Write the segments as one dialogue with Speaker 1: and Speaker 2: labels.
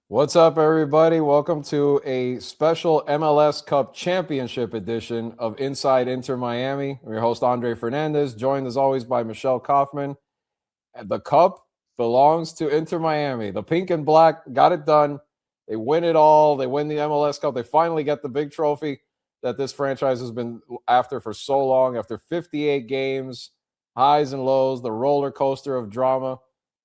Speaker 1: What's up, everybody? Welcome to a special MLS Cup Championship edition of Inside Inter Miami. I'm your host, Andre Fernandez, joined as always by Michelle Kaufman. The Cup belongs to Inter Miami. The pink and black got it done. They win it all. They win the MLS Cup. They finally get the big trophy that this franchise has been after for so long. After 58 games, highs and lows, the roller coaster of drama.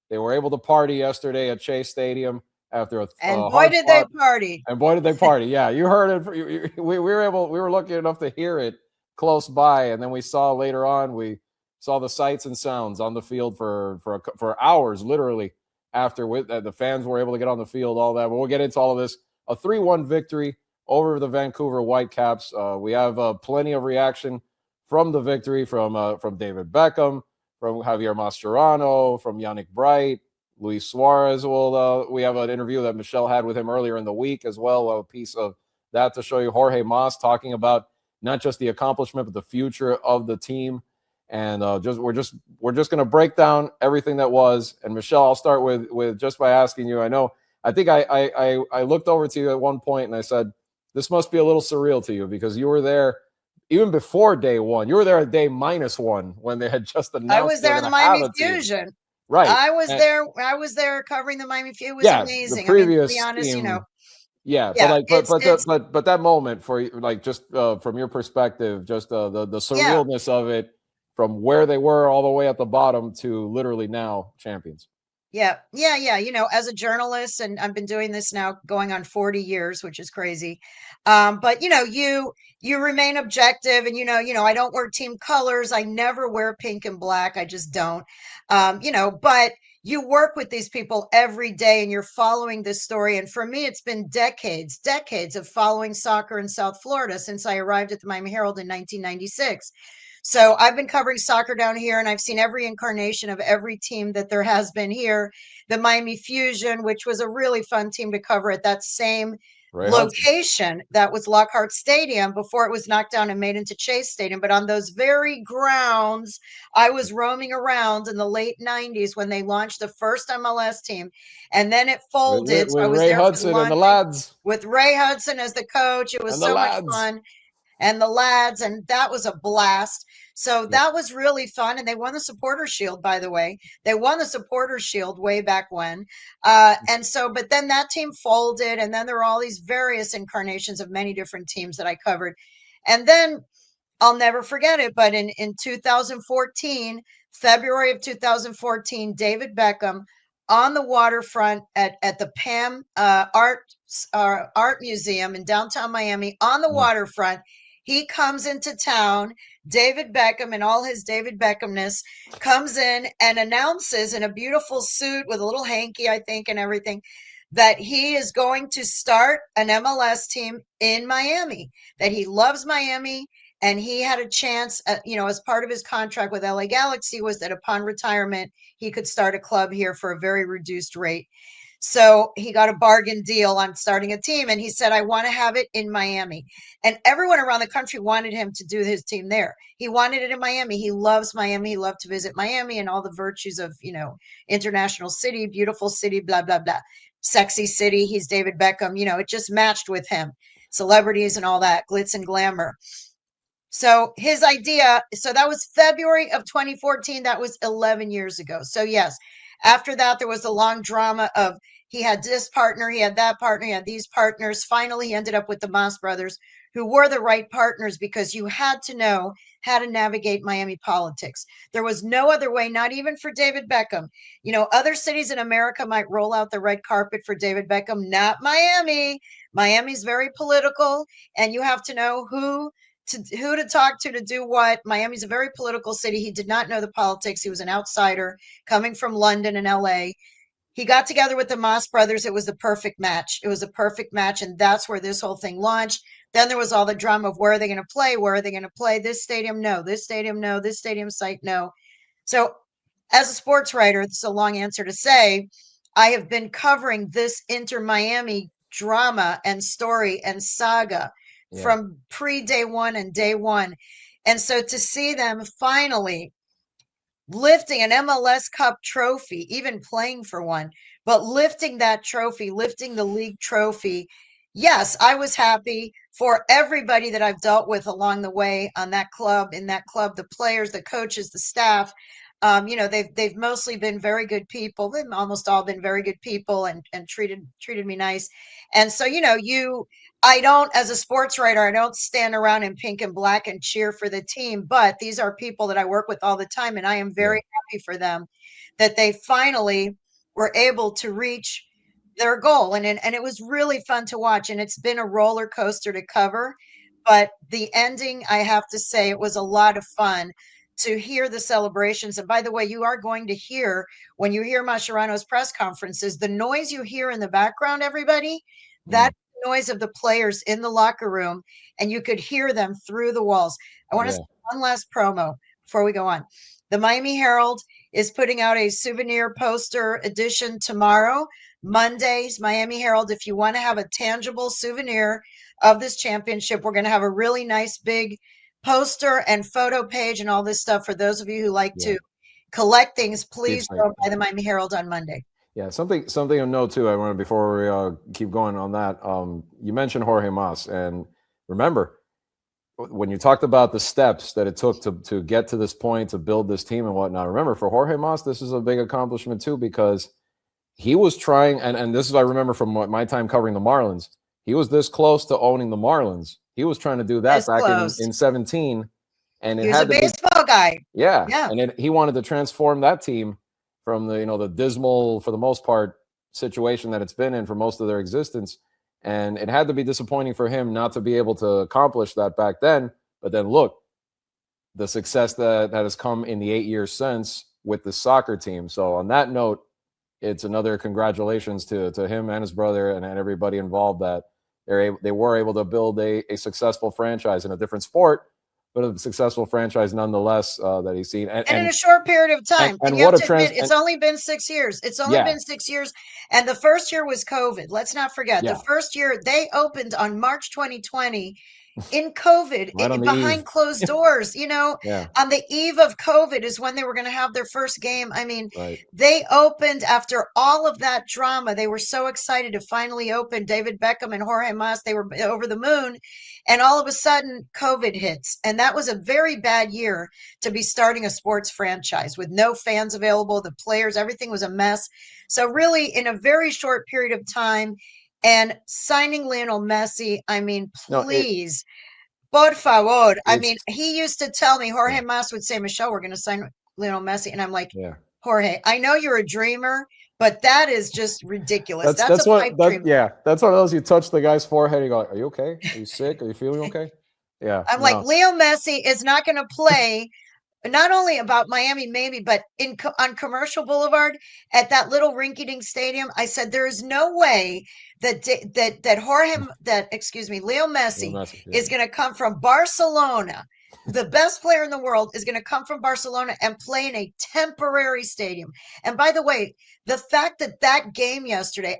Speaker 1: They were able to party yesterday at Chase Stadium after
Speaker 2: And
Speaker 1: a
Speaker 2: boy,
Speaker 1: hard
Speaker 2: did they
Speaker 1: fought.
Speaker 2: party.
Speaker 1: And boy, did they party! Yeah, you heard it. We were lucky enough to hear it close by, and then we saw later on. We saw the sights and sounds on the field for hours, literally. After the fans were able to get on the field, all that. But we'll get into all of this. A 3-1 victory over the Vancouver Whitecaps. We have plenty of reaction from the victory from David Beckham, from Javier Mascherano, from Yannick Bright, Luis Suarez. We have an interview that Michelle had with him earlier in the week as well. We'll have a piece of that to show you. Jorge Mas talking about not just the accomplishment, but the future of the team. And we're just going to break down everything that was. And Michelle, I'll start with just by asking you. I think I looked over to you at one point and I said, this must be a little surreal to you because you were there even before day one. You were there at day -1 when they had just
Speaker 2: I
Speaker 1: announced
Speaker 2: was
Speaker 1: they were
Speaker 2: there in the
Speaker 1: going to have
Speaker 2: Miami
Speaker 1: a team.
Speaker 2: Fusion.
Speaker 1: Right.
Speaker 2: I was
Speaker 1: And
Speaker 2: there. I was there covering the Miami Fusion. It was
Speaker 1: yeah, the
Speaker 2: amazing. I mean, to be
Speaker 1: previous
Speaker 2: honest,
Speaker 1: team. Yeah, but
Speaker 2: yeah,
Speaker 1: like,
Speaker 2: it's it's
Speaker 1: but that moment for you, like, just from your perspective, just the
Speaker 2: yeah.
Speaker 1: surrealness of it, from where they were all the way at the bottom to literally now champions.
Speaker 2: Yeah. As a journalist, and I've been doing this now going on 40 years, which is crazy. But you remain objective, and I don't wear team colors. I never wear pink and black. I just don't. But you work with these people every day and you're following this story. And for me, it's been decades of following soccer in South Florida since I arrived at the Miami Herald in 1996. So I've been covering soccer down here and I've seen every incarnation of every team that there has been here. The Miami Fusion, which was a really fun team to cover at that same
Speaker 1: Ray Hudson.
Speaker 2: location that was Lockhart Stadium before it was knocked down and made into Chase Stadium. But on those very grounds, I was roaming around in the late 90s when they launched the first MLS team. And then it folded. So I
Speaker 1: With
Speaker 2: was
Speaker 1: Ray
Speaker 2: there for the
Speaker 1: Hudson and the
Speaker 2: launching
Speaker 1: lads
Speaker 2: with Ray Hudson as the coach. It was
Speaker 1: and the
Speaker 2: so much
Speaker 1: lads.
Speaker 2: fun, and the lads, and that was a blast. So
Speaker 1: Yep.
Speaker 2: that was really fun. And they won the Supporter Shield, by the way. They won the Supporter Shield way back when. But then that team folded, and then there were all these various incarnations of many different teams that I covered. And then I'll never forget it, but in 2014, February of 2014, David Beckham on the waterfront at the PAM Art Museum in downtown Miami on the waterfront. He comes into town. David Beckham and all his David Beckhamness comes in and announces in a beautiful suit with a little hanky, I think, and everything, that he is going to start an MLS team in Miami, that he loves Miami. And he had a chance, as part of his contract with LA Galaxy was that upon retirement, he could start a club here for a very reduced rate. So he got a bargain deal on starting a team. And he said, I want to have it in Miami. And everyone around the country wanted him to do his team there. He wanted it in Miami. He loves Miami. He loved to visit Miami and all the virtues of, international city, beautiful city, blah, blah, blah. Sexy city. He's David Beckham. It just matched with him. Celebrities and all that, glitz and glamour. So his idea, so that was February of 2014. That was 11 years ago. So yes, after that, there was a long drama of he had this partner, he had that partner, he had these partners. Finally, he ended up with the Moss brothers, who were the right partners because you had to know how to navigate Miami politics. There was no other way, not even for David Beckham. Other cities in America might roll out the red carpet for David Beckham, not Miami. Miami's very political, and you have to know who to talk to do what. Miami's a very political city. He did not know the politics. He was an outsider coming from London and LA. He got together with the Moss brothers. It was the perfect match. It was a perfect match. And that's where this whole thing launched. Then there was all the drama of where are they going to play? Where are they going to play? This stadium, no. This stadium, no. This stadium site, no. So as a sports writer, it's a long answer to say, I have been covering this Inter Miami drama and story and saga
Speaker 1: Yeah.
Speaker 2: from pre-day one and day one. And so to see them finally lifting an MLS Cup trophy, even playing for one, but lifting that trophy, lifting the league trophy, yes, I was happy for everybody that I've dealt with along the way on that club, in that club, the players, the coaches, the staff. You know, they've mostly been very good people. They've almost all been very good people and treated me nice. And so, you know, I don't, as a sports writer, I don't stand around in pink and black and cheer for the team, but these are people that I work with all the time, and I am very happy for them that they finally were able to reach their goal. And it was really fun to watch. And it's been a roller coaster to cover. But the ending, I have to say, it was a lot of fun to hear the celebrations. And by the way, you are going to hear, when you hear Mascherano's press conferences, the noise you hear in the background, everybody, that's the noise of the players in the locker room. And you could hear them through the walls. I want to say one last promo before we go on. The Miami Herald is putting out a souvenir poster edition tomorrow. Mondays, Miami Herald, if you want to have a tangible souvenir of this championship, we're going to have a really nice big poster and photo page and all this stuff. For those of you who like to collect things, please go by the Miami Herald on Monday.
Speaker 1: Yeah, something to note too. I want to, before we keep going on that. You mentioned Jorge Mas, and remember when you talked about the steps that it took to get to this point, to build this team and whatnot. Remember, for Jorge Mas, this is a big accomplishment too, because he was trying, and this is, I remember from my time covering the Marlins, he was this close to owning the Marlins. He was trying to do that back in 17, and it
Speaker 2: he was a baseball guy.
Speaker 1: Yeah. And he wanted to transform that team from the dismal, for the most part, situation that it's been in for most of their existence. And it had to be disappointing for him not to be able to accomplish that back then. But then look, the success that has come in the 8 years since with the soccer team. So on that note, it's another congratulations to him and his brother and everybody involved, that they were able to build a successful franchise in a different sport, but a successful franchise nonetheless, that he's seen. And
Speaker 2: in a short period of time.
Speaker 1: And you have to admit,
Speaker 2: it's only been 6 years. It's only been 6 years. And the first year was COVID. Let's not forget. The first year, they opened on March 2020 in COVID, behind closed doors, on the eve of COVID is when they were going to have their first game. I mean, they opened after all of that drama. They were so excited to finally open. David Beckham and Jorge Mas, they were over the moon. And all of a sudden, COVID hits. And that was a very bad year to be starting a sports franchise with no fans available, the players, everything was a mess. So really, in a very short period of time, and signing Lionel Messi, I mean, please, por favor. I mean, he used to tell me, Jorge Mas would say, Michelle, we're going to sign Lionel Messi. And I'm like, Jorge, I know you're a dreamer, but that is just ridiculous. That's a pipe dream.
Speaker 1: That's one of those, you touch the guy's forehead, you go, are you okay? Are you sick? Are you feeling okay? Yeah.
Speaker 2: I'm like, Leo Messi is not going to play. Not only about Miami, maybe, but on Commercial Boulevard at that little rinky-dink stadium. I said there is no way that Leo Messi is going to come from Barcelona. The best player in the world is going to come from Barcelona and play in a temporary stadium. And by the way, the fact that game yesterday,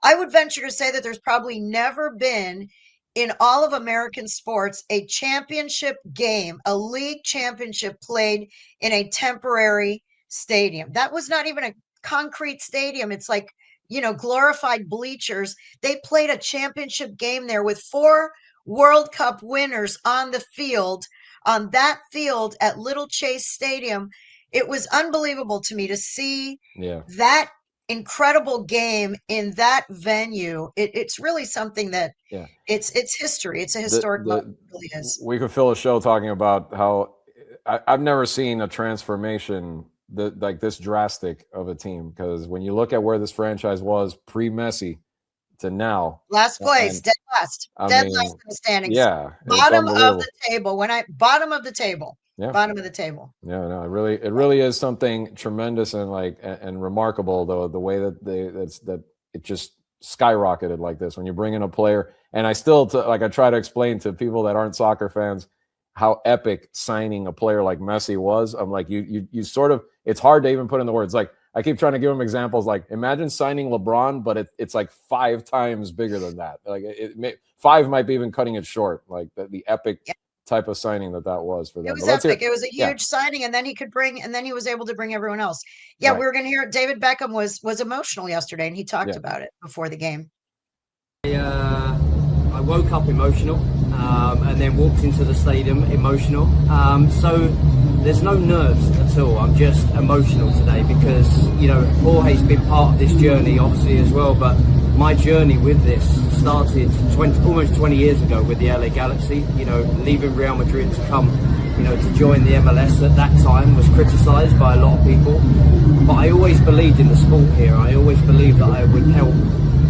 Speaker 2: I would venture to say that there's probably never been in all of American sports a championship game, a league championship played in a temporary stadium. That was not even a concrete stadium. It's like, glorified bleachers. They played a championship game there with 4 World Cup winners on the field, on that field at Little Chase Stadium. It was unbelievable to me to see that incredible game in that venue. It's really something that it's history. It's a historic moment. It really is.
Speaker 1: We could fill a show talking about how I've never seen a transformation like this drastic of a team, because when you look at where this franchise was pre-Messi to now,
Speaker 2: last place, dead last in the standings, bottom of the table. Bottom of the table. Bottom of the table.
Speaker 1: Yeah, no, it really is something tremendous and remarkable, though, the way that it just skyrocketed like this when you bring in a player. And I still I try to explain to people that aren't soccer fans how epic signing a player like Messi was. I'm like, you sort of, it's hard to even put in the words. Like, I keep trying to give them examples. Like, imagine signing LeBron, but it's like 5 times bigger than that. Like 5 might be even cutting it short. Like the epic type of signing that was for them.
Speaker 2: It was epic. It was a huge signing, and then he was able to bring everyone else. Yeah, we were going to hear it. David Beckham was emotional yesterday, and he talked about it before the game.
Speaker 3: I woke up emotional, and then walked into the stadium emotional. So there's no nerves at all. I'm just emotional today because, Jorge's been part of this journey, obviously, as well, but my journey with this started almost 20 years ago with the LA Galaxy. Leaving Real Madrid to come, to join the MLS at that time was criticised by a lot of people. But I always believed in the sport here. I always believed that I would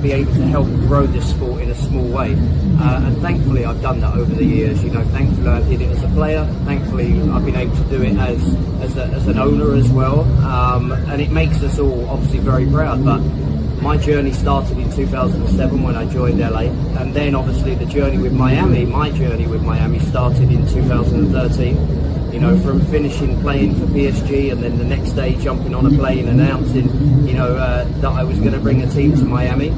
Speaker 3: be able to help grow this sport in a small way. And thankfully I've done that over the years. Thankfully I did it as a player. Thankfully I've been able to do it as an owner as well. And it makes us all obviously very proud. But my journey started in 2007 when I joined LA, and then obviously the journey with Miami, started in 2013. From finishing playing for PSG and then the next day jumping on a plane announcing, that I was going to bring a team to Miami.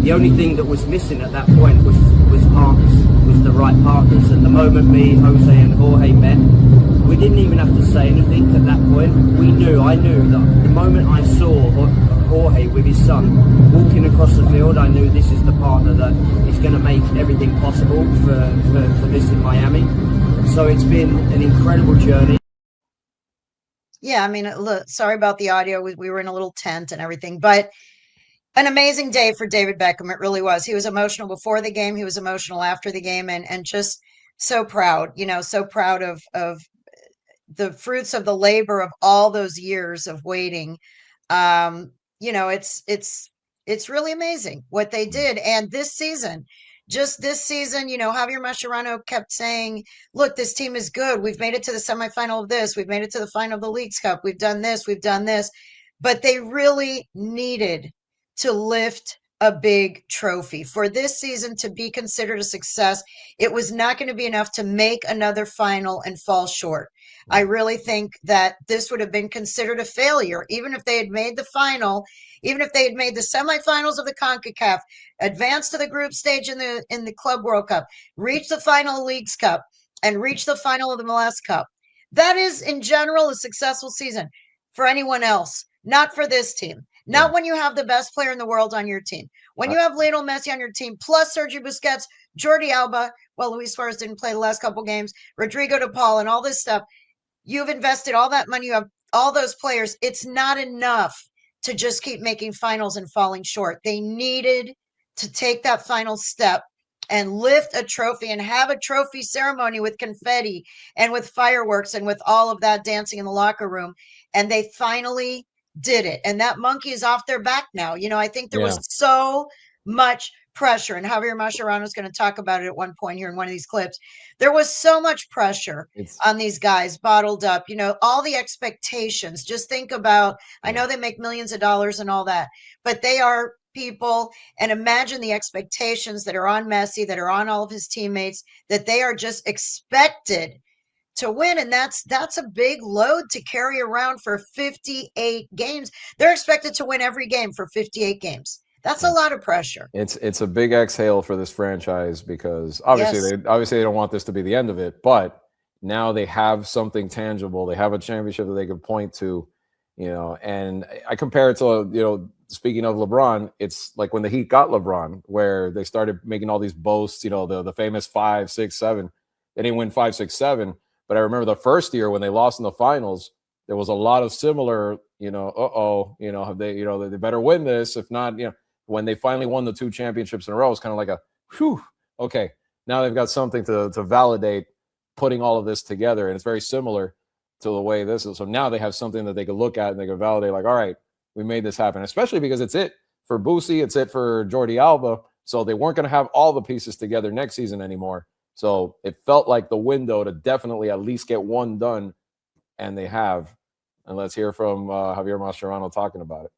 Speaker 3: The only thing that was missing at that point was partners, was the right partners. And the moment me, Jose and Jorge met, we didn't even have to say anything at that point. I knew that the moment I saw Jorge with his son walking across the field, I knew this is the partner that is going to make everything possible for this in Miami. So it's been an incredible journey.
Speaker 2: Yeah, I mean, look, sorry about the audio. We were in a little tent and everything, but an amazing day for David Beckham. It really was. He was emotional before the game. He was emotional after the game, and just so proud, so proud of the fruits of the labor of all those years of waiting. It's really amazing what they did. And this season, Javier Mascherano kept saying, look, this team is good. We've made it to the semifinal of this. We've made it to the final of the Leagues Cup. We've done this. We've done this. But they really needed to lift a big trophy. For this season to be considered a success, it was not going to be enough to make another final and fall short. I really think that this would have been considered a failure, even if they had made the final, even if they had made the semifinals of the CONCACAF, advanced to the group stage in the Club World Cup, reached the final Leagues Cup, and reached the final of the MLS Cup. That is, in general, a successful season for anyone else, not for this team. Not when you have the best player in the world on your team. When you have Lionel Messi on your team, plus Sergio Busquets, Jordi Alba, Luis Suarez didn't play the last couple games, Rodrigo de Paul, and all this stuff. You've invested all that money. You have all those players. It's not enough to just keep making finals and falling short. They needed to take that final step and lift a trophy and have a trophy ceremony with confetti and with fireworks and with all of that dancing in the locker room. And they finally did it. And that monkey is off their back now. I think there was so much pressure, and Javier Mascherano is going to talk about it at one point here in one of these clips. There was so much pressure on these guys bottled up, all the expectations. Just think about, I know they make millions of dollars and all that, but they are people, and imagine the expectations that are on Messi, that are on all of his teammates, that they are just expected to win. And that's a big load to carry around for 58 games. They're expected to win every game for 58 games. That's a lot of pressure.
Speaker 1: It's a big exhale for this franchise because obviously they don't want this to be the end of it, but now they have something tangible. They have a championship that they can point to, and I compare it to, speaking of LeBron, it's like when the Heat got LeBron, where they started making all these boasts, the famous 5, 6, 7. They didn't win 5, 6, 7. But I remember the first year when they lost in the finals, there was a lot of similar, they better win this. If not, when they finally won the 2 championships in a row, it's kind of like a, whew, okay, now they've got something to validate putting all of this together. And it's very similar to the way this is. So now they have something that they can look at and they can validate, like, all right, we made this happen, especially because it's it for Boosie, it's it for Jordi Alba. So they weren't going to have all the pieces together next season anymore. So it felt like the window to definitely at least get one done, and they have. And let's hear from Javier Mascherano talking about it.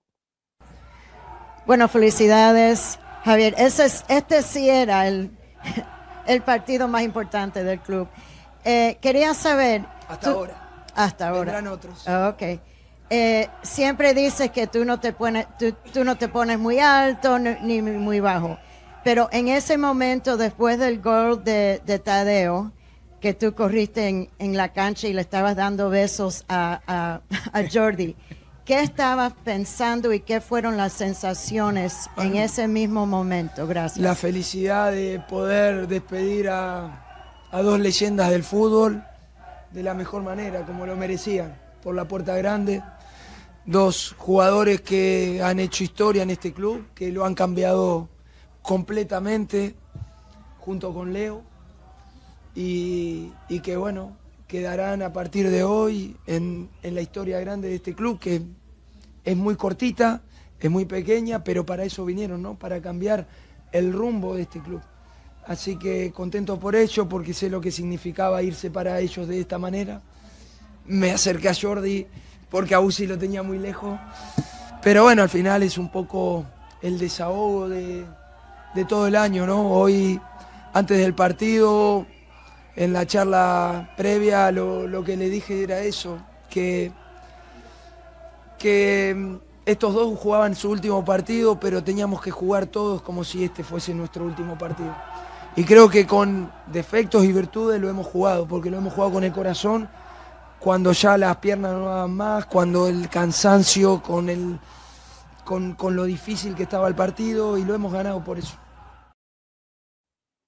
Speaker 4: Bueno, felicidades, Javier. Este sí era el partido más importante del club. Quería saber...
Speaker 5: Hasta ahora.
Speaker 4: Hasta ahora.
Speaker 5: Vendrán otros.
Speaker 4: Ok. Siempre dices que tú no te pones muy alto ni muy bajo. Pero en ese momento, después del gol de Tadeo, que tú corriste en la cancha y le estabas dando besos a Jordi. ¿Qué estabas pensando y qué fueron las sensaciones en ese mismo momento? Gracias.
Speaker 5: La felicidad de poder despedir a dos leyendas del fútbol de la mejor manera, como lo merecían, por la puerta grande. Dos jugadores que han hecho historia en este club, que lo han cambiado completamente junto con Leo y que bueno, quedarán a partir de hoy en la historia grande de este club, que es muy cortita, es muy pequeña, pero para eso vinieron, ¿no? Para cambiar el rumbo de este club. Así que contento por ello, porque sé lo que significaba irse para ellos de esta manera. Me acerqué a Jordi porque a Uzi lo tenía muy lejos. Pero bueno, al final es un poco el desahogo de todo el año, ¿no? Hoy, antes del partido, en la charla previa, lo que le dije era eso, que estos dos jugaban su último partido, pero teníamos que jugar todos como si este fuese nuestro último partido. Y creo que con defectos y virtudes lo hemos jugado, porque lo hemos jugado con el corazón, cuando ya las piernas no daban más, cuando el cansancio, con lo difícil que estaba el partido, y lo hemos ganado por eso.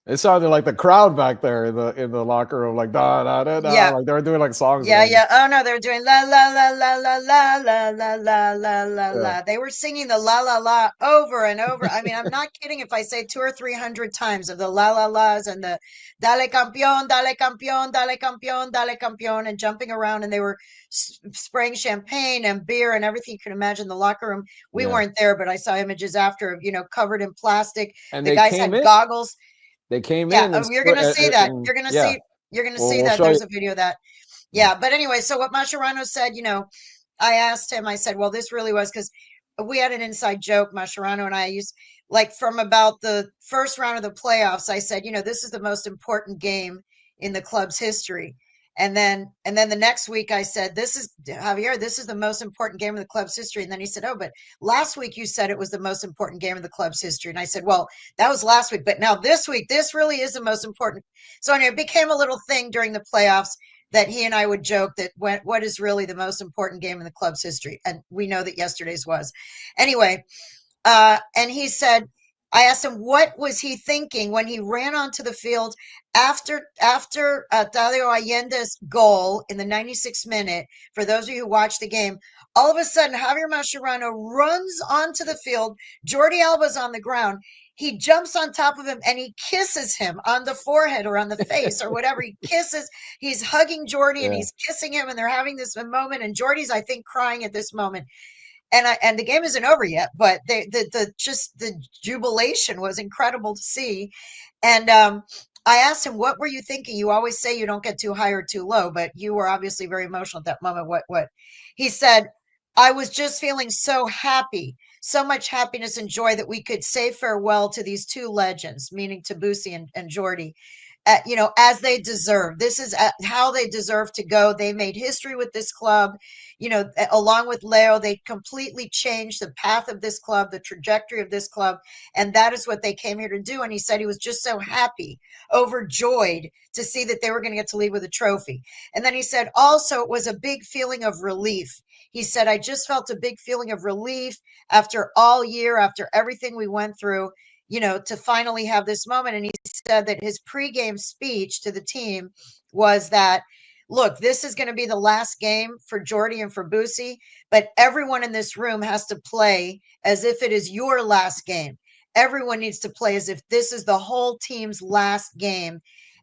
Speaker 1: It sounded like the crowd back there in the locker room, like da da da da,
Speaker 2: Yeah.
Speaker 1: like they were doing like songs.
Speaker 2: Yeah, yeah. Oh no, they were doing la la la la la la la la la la la
Speaker 1: Yeah.
Speaker 2: la. They were singing the la la la over and over. I mean, I'm not kidding if I say 200 or 300 times of the la la las and the dale campeón, dale campeón, dale campeón, dale campeón, and jumping around, and they were spraying champagne and beer and everything you can imagine in the locker room. We
Speaker 1: Yeah.
Speaker 2: weren't there, but I saw images after, covered in plastic.
Speaker 1: And
Speaker 2: The
Speaker 1: they
Speaker 2: guys
Speaker 1: came
Speaker 2: had
Speaker 1: in.
Speaker 2: goggles.
Speaker 1: They came
Speaker 2: Yeah,
Speaker 1: in. And
Speaker 2: you're gonna see that.
Speaker 1: and-
Speaker 2: You're gonna
Speaker 1: yeah.
Speaker 2: see. You're gonna
Speaker 1: Well,
Speaker 2: see
Speaker 1: we'll
Speaker 2: that.
Speaker 1: show
Speaker 2: There's
Speaker 1: you.
Speaker 2: a video of that. Yeah, but anyway, so what Mascherano said, I asked him. I said, "Well, this really was because we had an inside joke, Mascherano and I used like from about the first round of the playoffs. I said, this is the most important game in the club's history." And then the next week I said, "This is Javier. This is the most important game in the club's history." And then he said, "Oh, but last week you said it was the most important game in the club's history." And I said, "Well, that was last week, but now this week, this really is the most important." So anyway, it became a little thing during the playoffs that he and I would joke that what is really the most important game in the club's history, and we know that yesterday's was. Anyway, and he said, I asked him what was he thinking when he ran onto the field after Dario Allende's goal in the 96th minute. For those of you who watched the game, all of a sudden Javier Mascherano runs onto the field. Jordi Alba's on the ground. He jumps on top of him and he kisses him on the forehead or on the face or whatever. He kisses. He's hugging Jordi and he's kissing him, and they're having this moment. And Jordi's, I think, crying at this moment. And the game isn't over yet, but the jubilation was incredible to see. And I asked him, "What were you thinking? You always say you don't get too high or too low, but you were obviously very emotional at that moment." What? He said, "I was just feeling so happy, so much happiness and joy that we could say farewell to these two legends," meaning to Boosie and Jordi. As they deserve. This is how they deserve to go. They made history with this club. Along with Leo, they completely changed the path of this club, the trajectory of this club. And that is what they came here to do. And he said he was just so happy, overjoyed to see that they were going to get to leave with a trophy. And then he said, also, it was a big feeling of relief. He said, I just felt a big feeling of relief after all year, after everything we went through, to finally have this moment. And he said that his pregame speech to the team was that, look, this is going to be the last game for Jordi and for Boosie, but everyone in this room has to play as if it is your last game. Everyone needs to play as if this is the whole team's last game.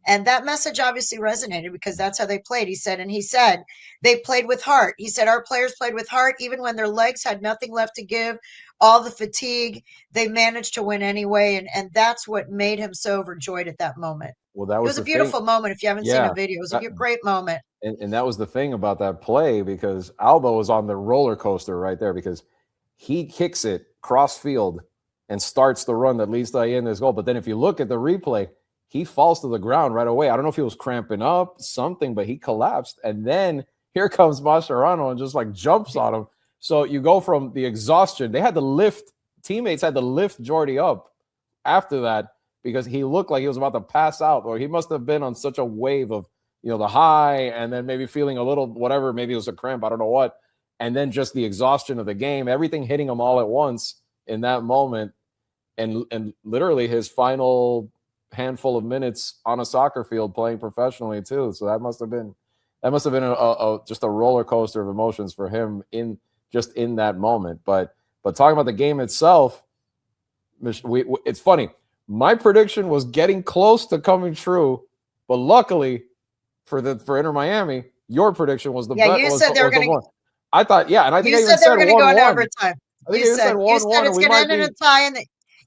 Speaker 2: And that message obviously resonated because that's how they played, he said. And he said they played with heart. He said our players played with heart, even when their legs had nothing left to give, all the fatigue, they managed to win anyway. And that's what made him so overjoyed at that moment.
Speaker 1: Well, that
Speaker 2: It
Speaker 1: was
Speaker 2: was a
Speaker 1: the
Speaker 2: beautiful
Speaker 1: thing.
Speaker 2: moment. If you haven't seen
Speaker 1: Yeah.
Speaker 2: a video, it was a great moment.
Speaker 1: And that was the thing about that play, because Alba was on the roller coaster right there, because he kicks it cross field and starts the run that leads to Allende's goal. But then if you look at the replay, he falls to the ground right away. I don't know if he was cramping up something, but he collapsed. And then here comes Mascherano and just like jumps on him. So you go from the exhaustion. They had to lift, teammates had to lift Jordi up after that because he looked like he was about to pass out, or he must have been on such a wave of the high, and then maybe feeling a little whatever, maybe it was a cramp, I don't know what, and then just the exhaustion of the game, everything hitting him all at once in that moment, and literally his final handful of minutes on a soccer field playing professionally too. So that must have been just a roller coaster of emotions for him in that moment. But talking about the game itself, it's funny. My prediction was getting close to coming true, but luckily for Inter Miami, your prediction was the best.
Speaker 2: You said they were going to.
Speaker 1: I thought, and I think
Speaker 2: you said they were going to go in overtime.
Speaker 1: I think you said 1-1.
Speaker 2: You said it's going to end in a tie, and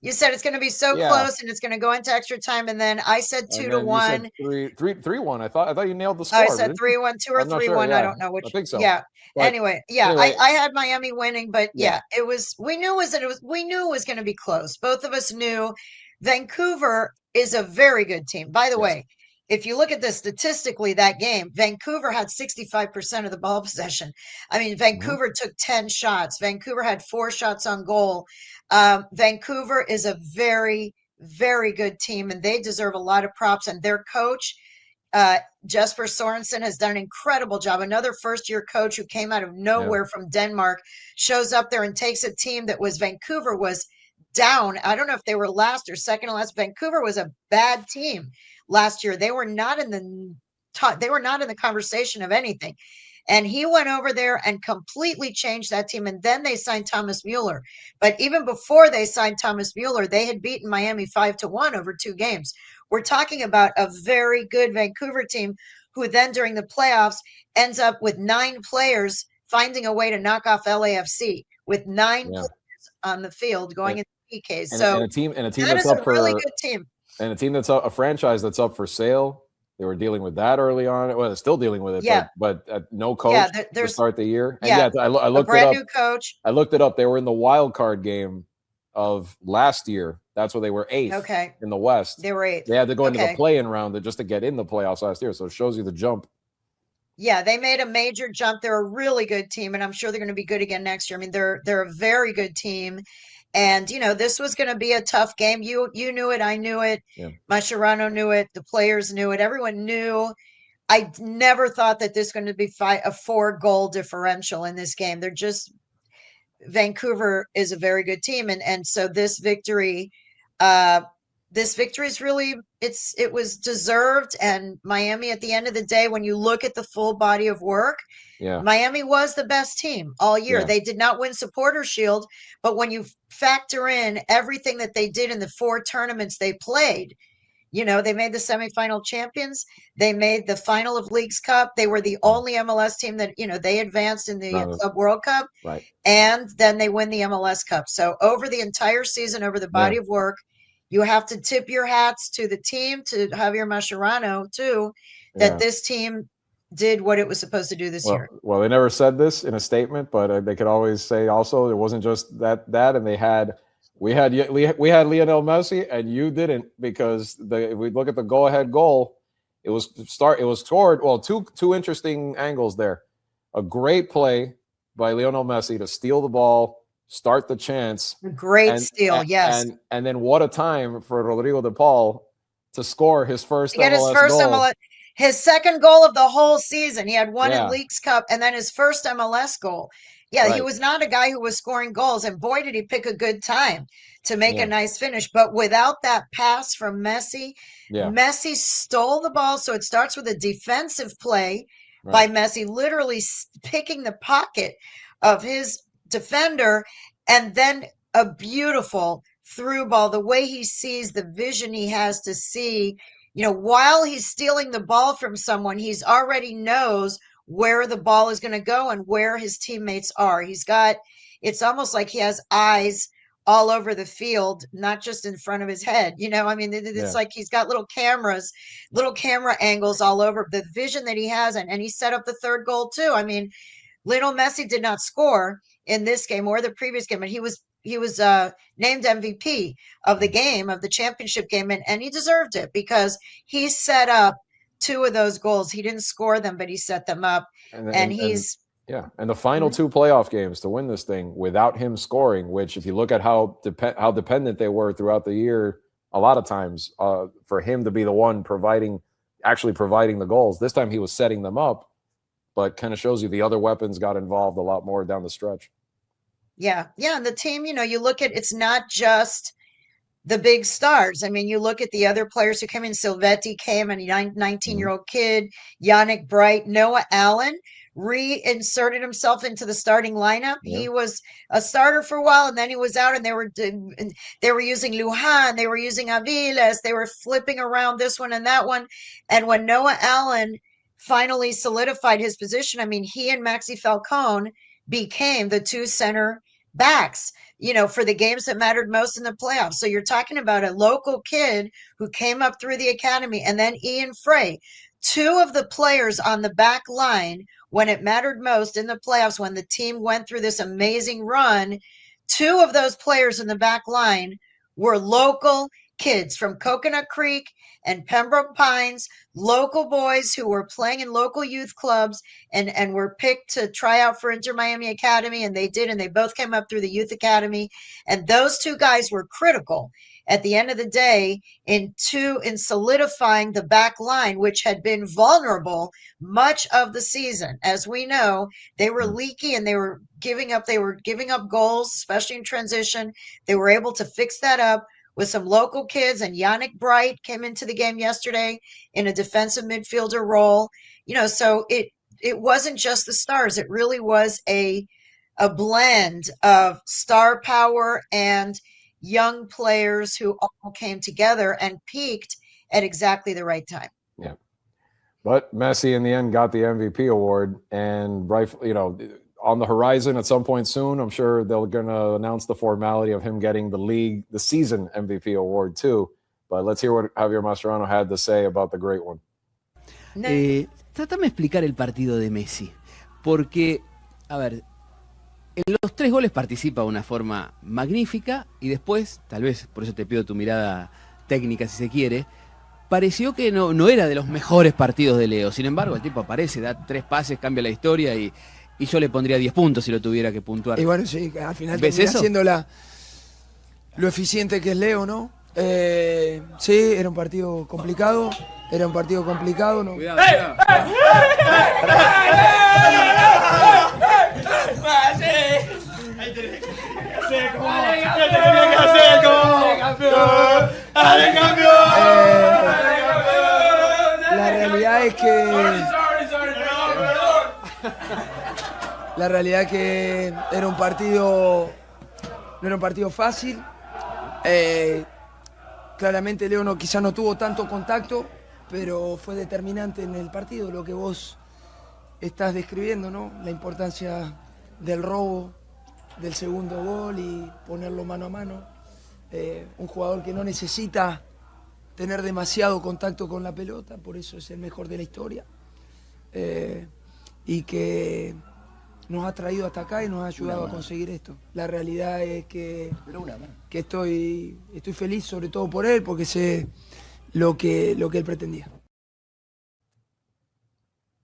Speaker 2: you said it's going to be so close, and it's going to go into extra time. And then I said 2-1.
Speaker 1: 3-1. I thought you nailed the score.
Speaker 2: I said 3-1, 2 or 3-1. Sure, I don't know which. I think so. Yeah. But anyway, I had Miami winning, but it was. We knew it was going to be close. Both of us knew. Vancouver is a very good team. By the way, if you look at this statistically, that game, Vancouver had 65% of the ball possession. I mean, Vancouver took 10 shots. Vancouver had 4 shots on goal. Vancouver is a very, very good team, and they deserve a lot of props. And their coach, Jesper Sorensen, has done an incredible job. Another first-year coach who came out of nowhere from Denmark shows up there and takes a team that Vancouver was down. I don't know if they were last or second to last. Vancouver was a bad team last year. They were not in the conversation of anything. And he went over there and completely changed that team. And then they signed Thomas Mueller. But even before they signed Thomas Mueller, they had beaten Miami 5-1 over 2 games. We're talking about a very good Vancouver team who then during the playoffs ends up with 9 players finding a way to knock off LAFC with 9 players on the field going into PKs. So
Speaker 1: and a team
Speaker 2: that
Speaker 1: that's
Speaker 2: is
Speaker 1: up
Speaker 2: a
Speaker 1: for
Speaker 2: really good team.
Speaker 1: And a team that's a franchise that's up for sale. They were dealing with that early on. Well, they're still dealing with it, but no coach to start the year. And I looked it up.
Speaker 2: New coach.
Speaker 1: I looked it up. They were in the wild card game of last year. That's where they were 8th in the West.
Speaker 2: They were 8th.
Speaker 1: They had to go into the play-in round just to get in the playoffs last year. So it shows you the jump.
Speaker 2: Yeah, they made a major jump. They're a really good team, and I'm sure they're going to be good again next year. I mean, they're a very good team. And, this was going to be a tough game. You knew it. I knew it. Yeah. Mascherano knew it. The players knew it. Everyone knew. I never thought that this was going to be a 4-goal differential in this game. Vancouver is a very good team. And so this victory is really, it was deserved. And Miami, at the end of the day, when you look at the full body of work, Miami was the best team all year. They did not win Supporter Shield, but when you factor in everything that they did in the 4 tournaments they played, they made the semifinal champions. They made the final of Leagues Cup. They were the only MLS team that, they advanced in the Club World Cup.
Speaker 1: Right. And
Speaker 2: then they win the MLS Cup. So over the entire season, over the body of work, you have to tip your hats to the team, to Javier Mascherano too, that this team did what it was supposed to do this year.
Speaker 1: Well, they never said this in a statement, but they could always say also it wasn't just that, and we had Lionel Messi, and you didn't, because if we look at the go-ahead goal, it was scored. Well, two interesting angles there. A great play by Lionel Messi to steal the ball, start the chance.
Speaker 2: Great steal, yes.
Speaker 1: And then what a time for Rodrigo de Paul to score his first MLS goal.
Speaker 2: His second goal of the whole season. He had one in Leagues Cup, and then his first MLS goal. Yeah, he was not a guy who was scoring goals, and boy, did he pick a good time to make a nice finish. But without that pass from Messi, Messi stole the ball. So it starts with a defensive play by Messi, literally picking the pocket of his defender, and then a beautiful through ball. The way he sees, the vision he has to see, while he's stealing the ball from someone, he's already knows where the ball is going to go and where his teammates are. It's almost like he has eyes all over the field, not just in front of his head. It's like he's got little camera angles all over the vision that he has. And he set up the 3rd goal too. I mean, Lionel Messi did not score in this game or the previous game, and he was named MVP of the game, of the championship game, and he deserved it because he set up 2 of those goals. He didn't score them, but he set them up, and
Speaker 1: the final 2 playoff games to win this thing without him scoring, which if you look at how dependent they were throughout the year, a lot of times for him to be the one providing actually providing the goals. This time he was setting them up, but kind of shows you the other weapons got involved a lot more down the stretch.
Speaker 2: Yeah. Yeah. And the team, you look at, it's not just the big stars. I mean, you look at the other players who came in. Silvetti came, a 19-year-old kid. Yannick Bright, Noah Allen reinserted himself into the starting lineup.
Speaker 1: Yeah.
Speaker 2: He was a starter for a while, and then he was out, and they were using Lujan, they were using Aviles, they were flipping around this one and that one. And when Noah Allen finally solidified his position, I mean, he and Maxi Falcone became the two center backs, for the games that mattered most in the playoffs. So you're talking about a local kid who came up through the academy, and then Ian Frey, two of the players on the back line when it mattered most in the playoffs, when the team went through this amazing run. Two of those players in the back line were local kids from Coconut Creek and Pembroke Pines, local boys who were playing in local youth clubs and were picked to try out for Inter Miami Academy, and they did, and they both came up through the youth academy. And those two guys were critical at the end of the day in solidifying the back line, which had been vulnerable much of the season. As we know, they were leaky and they were giving up goals, especially in transition. They were able to fix that up with some local kids, and Yannick Bright came into the game yesterday in a defensive midfielder role. So it wasn't just the stars. It really was a blend of star power and young players who all came together and peaked at exactly the right time.
Speaker 1: Yeah. But Messi in the end got the MVP award, and on the horizon at some point soon, I'm sure they're going to announce the formality of him getting the season MVP award too. But let's hear what Javier Mascherano had to say about the great one.
Speaker 6: Trátame de explicar el partido de Messi, porque, a ver, en los 3 goles participa de una forma magnífica y después, tal vez, por eso te pido tu mirada técnica si se quiere, pareció que no era de los mejores partidos de Leo. Sin embargo, el tipo aparece, da 3 pases, cambia la historia y yo le pondría 10 puntos si lo tuviera que puntuar.
Speaker 5: Y bueno, sí, al final
Speaker 6: ¿Ves
Speaker 5: termina
Speaker 6: eso?
Speaker 5: siendo lo eficiente que es Leo, ¿no? Sí, era un partido complicado. ¿no?
Speaker 6: Cuidado,
Speaker 5: La realidad es que era un partido, no era un partido fácil. Claramente Leo quizá no tuvo tanto contacto, pero fue determinante en el partido, lo que vos estás describiendo, ¿no? La importancia del robo del segundo gol y ponerlo mano a mano. Un jugador que no necesita tener demasiado contacto con la pelota, por eso es el mejor de la historia. Y que nos ha traído hasta acá y nos ha ayudado a conseguir esto. La realidad es que estoy feliz sobre todo por él, porque sé lo que él pretendía.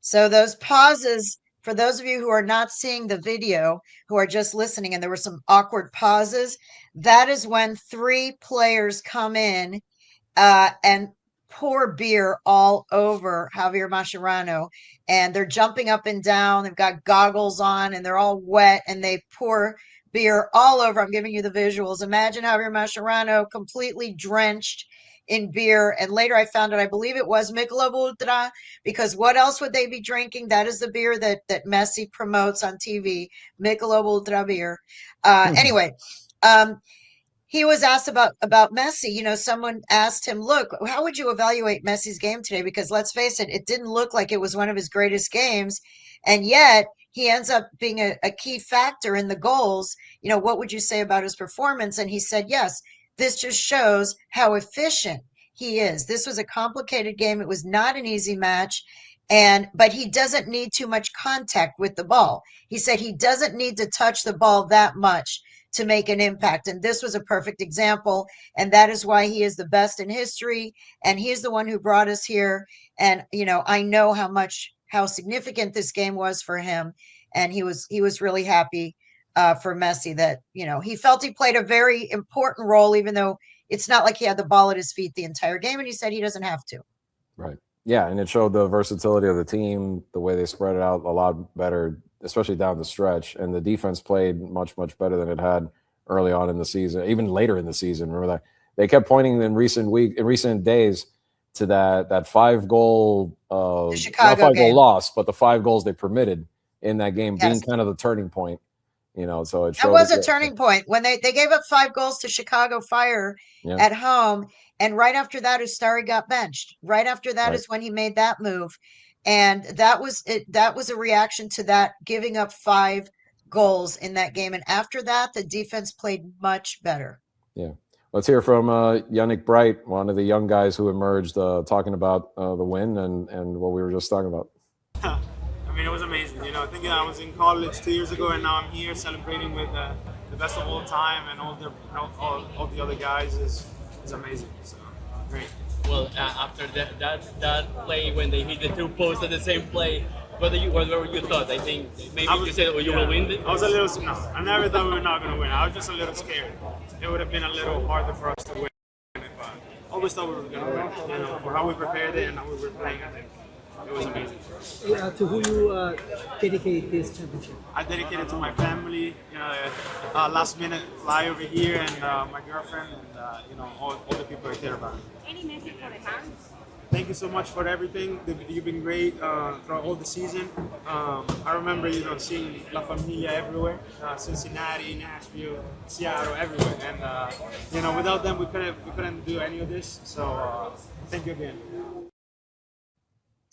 Speaker 2: So those pauses, for those of you who are not seeing the video, who are just listening, and there were some awkward pauses, that is when 3 players come in and pour beer all over Javier Mascherano, and they're jumping up and down. They've got goggles on and they're all wet, and they pour beer all over. I'm giving you the visuals. Imagine Javier Mascherano completely drenched in beer. And later I found out, I believe it was Michelob Ultra, because what else would they be drinking? That is the beer that Messi promotes on TV, Michelob Ultra beer. Anyway, he was asked about Messi. Someone asked him, look, how would you evaluate Messi's game today? Because let's face it, it didn't look like it was one of his greatest games. And yet he ends up being a key factor in the goals. What would you say about his performance? And he said, yes, this just shows how efficient he is. This was a complicated game. It was not an easy match. But he doesn't need too much contact with the ball. He said he doesn't need to touch the ball that much to make an impact. And this was a perfect example. And that is why he is the best in history. And he is the one who brought us here. And, I know how significant this game was for him. And he was really happy for Messi that, he felt he played a very important role, even though it's not like he had the ball at his feet the entire game. And he said he doesn't have to.
Speaker 1: Right. Yeah, and it showed the versatility of the team, the way they spread it out a lot better, especially down the stretch. And the defense played much, much better than it had early on in the season, even later in the season. Remember that they kept pointing in recent days to that 5-goal,
Speaker 2: The
Speaker 1: not
Speaker 2: Chicago
Speaker 1: 5-goal
Speaker 2: game.
Speaker 1: loss, but the 5 goals they permitted in that game being
Speaker 2: Yes.
Speaker 1: kind of the turning point. So it
Speaker 2: That
Speaker 1: showed
Speaker 2: was a
Speaker 1: that-
Speaker 2: turning point when they gave up 5 goals to Chicago Fire
Speaker 1: Yeah.
Speaker 2: at home. And right after that, Ustari got benched. Right after that
Speaker 1: Right.
Speaker 2: is when he made that move. And that was it. That was a reaction to that, giving up 5 goals in that game. And after that, the defense played much better.
Speaker 1: Yeah. Let's hear from Yannick Bright, one of the young guys who emerged, talking about the win and what we were just talking about.
Speaker 7: I mean, it was amazing. Thinking I was in college 2 years ago, and now I'm here celebrating with the best of all time, and all the other guys is amazing. So great.
Speaker 8: Well, after that play when they hit the 2 posts at the same play, what were you thought? I think maybe you said, "Oh, you will win."
Speaker 7: I was a little no. I never thought we were not going to win. I was just a little scared. It would have been a little harder for us to win, but always thought we were going to win. For how we prepared it and how we were playing, I think it was amazing for us.
Speaker 9: To who you dedicate this championship?
Speaker 7: I dedicate it to my family. Last minute fly over here, and my girlfriend, and all the people I care about.
Speaker 10: Any message for the fans?
Speaker 7: Thank you so much for everything. You've been great throughout all the season. I remember, seeing La Familia everywhere, Cincinnati, Nashville, Seattle, everywhere. And without them, we couldn't do any of this. So thank you again.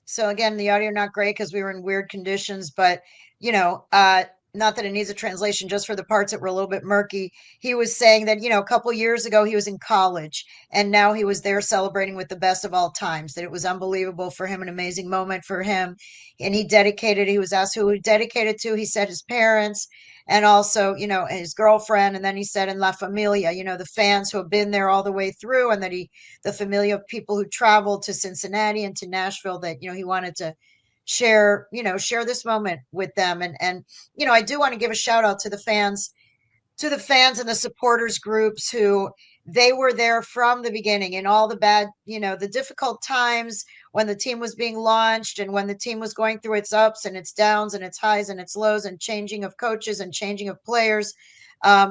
Speaker 2: So again, the audio not great because we were in weird conditions, but not that it needs a translation, just for the parts that were a little bit murky. He was saying that, a couple years ago he was in college and now he was there celebrating with the best of all times, that it was unbelievable for him, an amazing moment for him. And he was asked who he dedicated to. He said his parents and also, his girlfriend. And then he said in La Familia, the fans who have been there all the way through, and that the familia of people who traveled to Cincinnati and to Nashville, that, he wanted to share this moment with them. And I do want to give a shout out to the fans and the supporters groups who they were there from the beginning in all the bad, the difficult times when the team was being launched and when the team was going through its ups and its downs and its highs and its lows and changing of coaches and changing of players.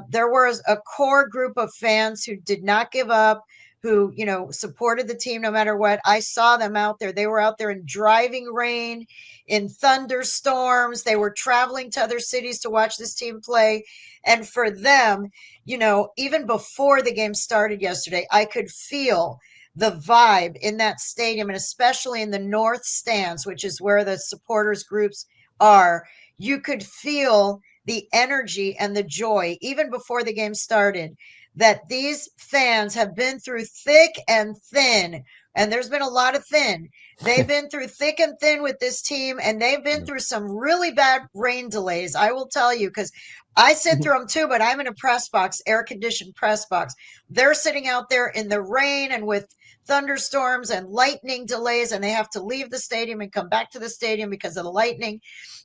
Speaker 2: There was a core group of fans who did not give up, who, supported the team no matter what. I saw them out there. They were out there in driving rain, in thunderstorms. They were traveling to other cities to watch this team play. And for them, even before the game started yesterday, I could feel the vibe in that stadium, and especially in the north stands, which is where the supporters groups are. You could feel the energy and the joy even before the game started, that these fans have been through thick and thin, and there's been a lot of thin. They've been through thick and thin with this team, and they've been through some really bad rain delays, I will tell you, because I sit through them too, but I'm in a press box, air-conditioned press box. They're sitting out there in the rain and with thunderstorms and lightning delays, and they have to leave the stadium and come back to the stadium because of the lightning.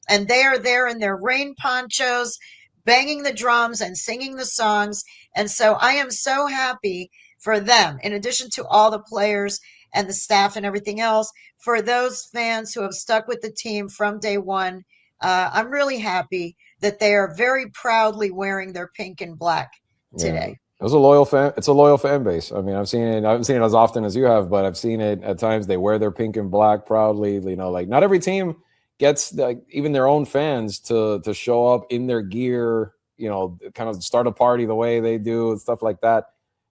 Speaker 2: And they are there in their rain ponchos, banging the drums and singing the songs. And so I am so happy for them, in addition to all the players and the staff and everything else, for those fans who have stuck with the team from day one. I'm really happy that they are very proudly wearing their pink and black today.
Speaker 1: It was a loyal fan. It's a loyal fan base. I mean, I haven't seen it as often as you have, but I've seen it at times. They wear their pink and black proudly. Like not every team gets even their own fans to show up in their gear, kind of start a party the way they do and stuff like that.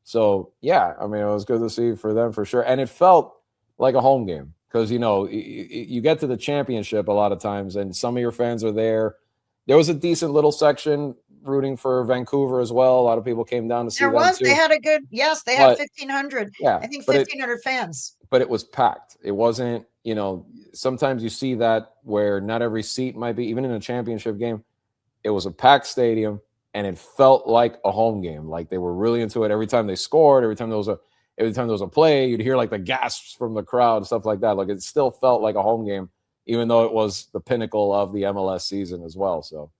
Speaker 1: So yeah, I mean, it was good to see for them for sure. And it felt like a home game because, you get to the championship a lot of times and some of your fans are there. There was a decent little section rooting for Vancouver as well. A lot of people came down to see them too.
Speaker 2: They had a good, yes, they had 1,500.
Speaker 1: Yeah,
Speaker 2: I think 1,500 fans.
Speaker 1: But it was packed. It wasn't, sometimes you see that where not every seat might be, even in a championship game. It was a packed stadium and it felt like a home game. Like they were really into it. Every time they scored, every time there was a play, you'd hear like the gasps from the crowd and stuff like that. Like it still felt like a home game, even though it was the pinnacle of the MLS season as well. So,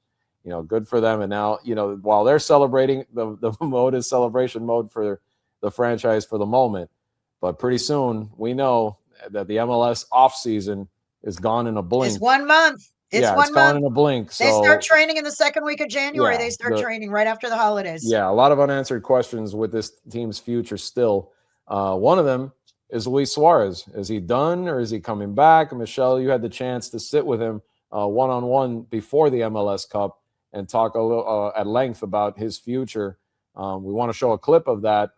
Speaker 1: good for them. And now, while they're celebrating, the mode is celebration mode for the franchise for the moment. But pretty soon, we know that the MLS offseason is gone in a blink.
Speaker 2: It's 1 month. It's 1
Speaker 1: it's gone
Speaker 2: month.
Speaker 1: in a blink.
Speaker 2: They
Speaker 1: So
Speaker 2: start training in the second week of January.
Speaker 1: Yeah,
Speaker 2: They start training right after the holidays.
Speaker 1: yeah, a lot of unanswered questions with this team's future still. One of them is Luis Suarez. Is he done or is he coming back? Michelle, you had the chance to sit with him one-on-one before the MLS Cup and talk a little at length about his future. We want to show a clip of that.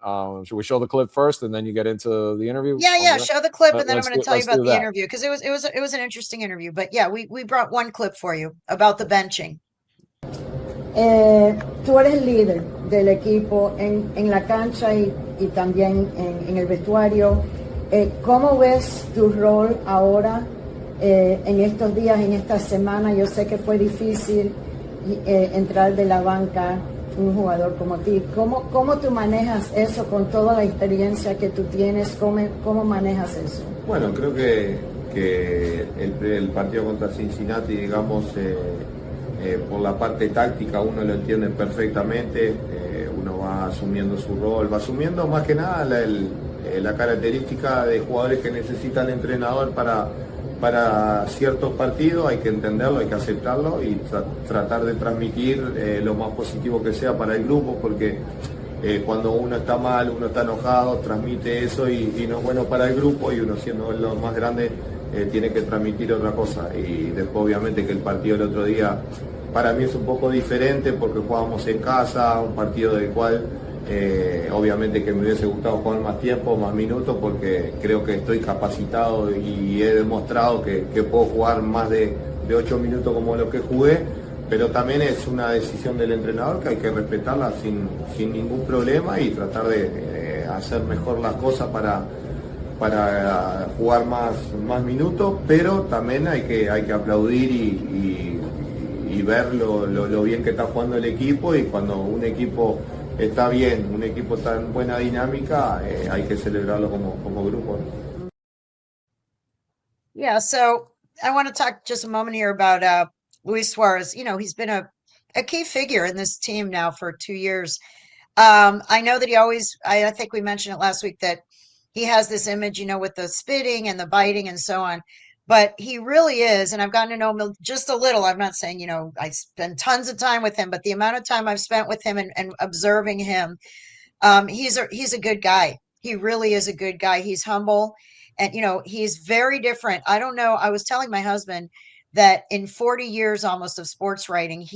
Speaker 1: Should we show the clip first and then you get into the interview?
Speaker 2: Yeah. Show the clip, and then I'm going to tell you about the
Speaker 1: that.
Speaker 2: interview, because it was an interesting interview. But yeah, we brought one clip for you about the benching.
Speaker 4: Tú eres el líder del equipo en la cancha y también en el vestuario. ¿Cómo ves tu rol ahora en estos días, en esta semana? Yo sé que fue difícil entrar de la banca un jugador como ti. ¿Cómo tú manejas eso con toda la experiencia que tú tienes? ¿Cómo manejas eso?
Speaker 10: Bueno, creo que el partido contra Cincinnati, digamos, por la parte táctica uno lo entiende perfectamente, uno va asumiendo su rol, va asumiendo más que nada la característica de jugadores que necesita el entrenador para ciertos partidos. Hay que entenderlo, hay que aceptarlo y tratar de transmitir lo más positivo que sea para el grupo, porque cuando uno está mal, uno está enojado, transmite eso y no es bueno para el grupo, y uno, siendo lo más grande, tiene que transmitir otra cosa. Y después, obviamente, que el partido del otro día para mí es un poco diferente porque jugábamos en casa, un partido del cual obviamente que me hubiese gustado jugar más tiempo, más minutos, porque creo que estoy capacitado y he demostrado que puedo jugar más de 8 minutos como lo que jugué, pero también es una decisión del entrenador que hay que respetarla sin ningún problema y tratar de hacer mejor las cosas para jugar más minutos, pero también hay que aplaudir y ver lo bien que está jugando el equipo, y cuando un equipo está bien, un equipo está en buena dinámica, hay que celebrarlo como grupo.
Speaker 2: Yeah, so I want to talk just a moment here about Luis Suarez. You know, he's been a key figure in this team now for 2 years. I know that I think we mentioned it last week, that he has this image, you know, with the spitting and the biting and so on. But he really is, and I've gotten to know him just a little. I'm not saying, you know, I spend tons of time with him, but the amount of time I've spent with him and observing him, he's a good guy. He really is a good guy. He's humble, and, you know, he's very different. I don't know. I was telling my husband that in 40 years almost of sports writing,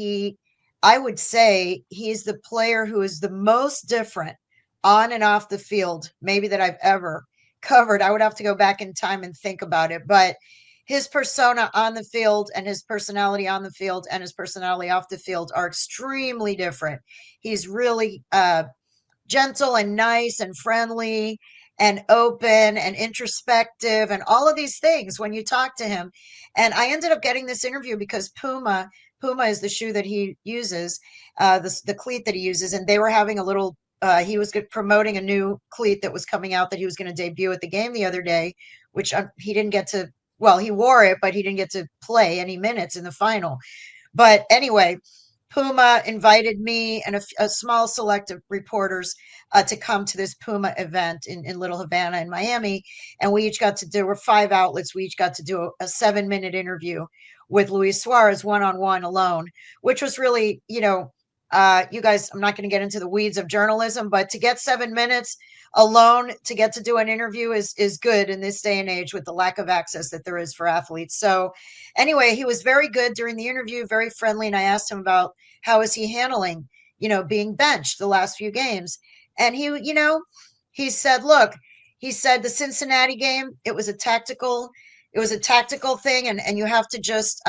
Speaker 2: I would say he's the player who is the most different on and off the field, maybe, that I've ever covered. I would have to go back in time and think about it, but his persona on the field and his personality on the field and his personality off the field are extremely different. He's really gentle and nice and friendly and open and introspective and all of these things when you talk to him. And I ended up getting this interview because Puma is the shoe that he uses, the cleat that he uses, and they were having a little he was promoting a new cleat that was coming out that he was going to debut at the game the other day, which he didn't get to. Well, he wore it, but he didn't get to play any minutes in the final. But anyway, Puma invited me and a small select of reporters to come to this Puma event in Little Havana in Miami. And we each got to do, we're 5 outlets. We each got to do a 7-minute interview with Luis Suarez one-on-one alone, which was really, you know, you guys, I'm not going to get into the weeds of journalism, but to get 7 minutes alone to get to do an interview is good in this day and age with the lack of access that there is for athletes. So anyway, he was very good during the interview, very friendly. And I asked him about how is he handling, you know, being benched the last few games. And he, you know, he said, look, he said the Cincinnati game, it was a tactical thing. And you have to just,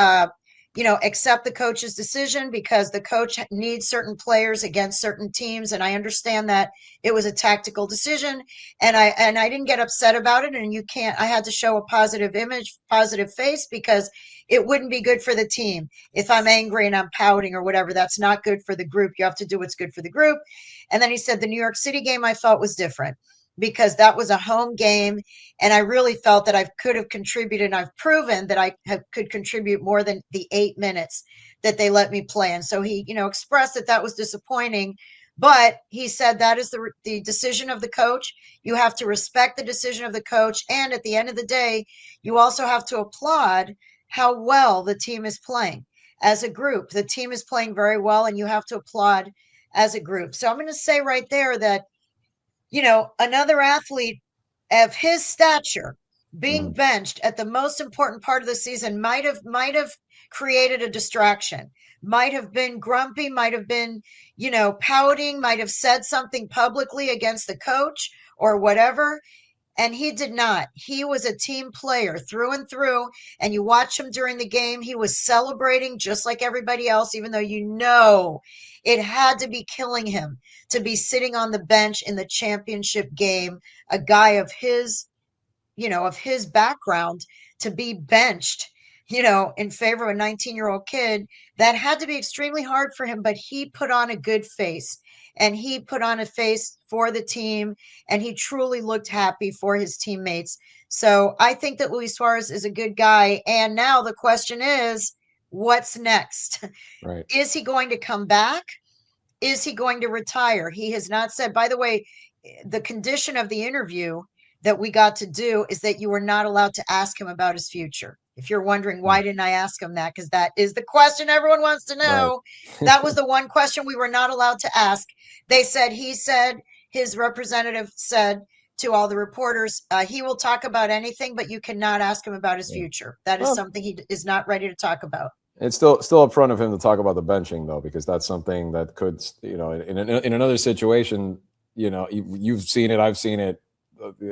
Speaker 2: you know, accept the coach's decision because the coach needs certain players against certain teams. And I understand that it was a tactical decision, and I didn't get upset about it. And I had to show a positive image, positive face, because it wouldn't be good for the team. If I'm angry and I'm pouting or whatever, that's not good for the group. You have to do what's good for the group. And then he said the New York City game I felt was different, because that was a home game. And I really felt that I could have contributed. And I've proven that I could contribute more than the 8 minutes that they let me play. And so he, you know, expressed that was disappointing, But he said that is the decision of the coach. You have to respect the decision of the coach. And at the end of the day, you also have to applaud how well the team is playing as a group. The team is playing very well, and you have to applaud as a group. So I'm going to say right there that, another athlete of his stature being benched at the most important part of the season might have created a distraction, might have been grumpy, might have been, pouting, might have said something publicly against the coach or whatever. And he did not. He was a team player through and through. And you watch him during the game, he was celebrating just like everybody else, even though it had to be killing him to be sitting on the bench in the championship game, a guy of his background, to be benched, in favor of a 19-year-old kid. That had to be extremely hard for him, but he put on a good face, and he put on a face for the team, and he truly looked happy for his teammates. So I think that Luis Suarez is a good guy. And now the question is, what's next?
Speaker 1: Right.
Speaker 2: Is he going to come back? Is he going to retire? He has not said. By the way, the condition of the interview that we got to do is that you were not allowed to ask him about his future. If you're wondering, why didn't I ask him that? Because that is the question everyone wants to know.
Speaker 1: Right.
Speaker 2: That was the one question we were not allowed to ask. His representative said to all the reporters, he will talk about anything, but you cannot ask him about his future. That is something he is not ready to talk about.
Speaker 1: It's still up front of him to talk about the benching, though, because that's something that could, in another situation, you've seen it, I've seen it.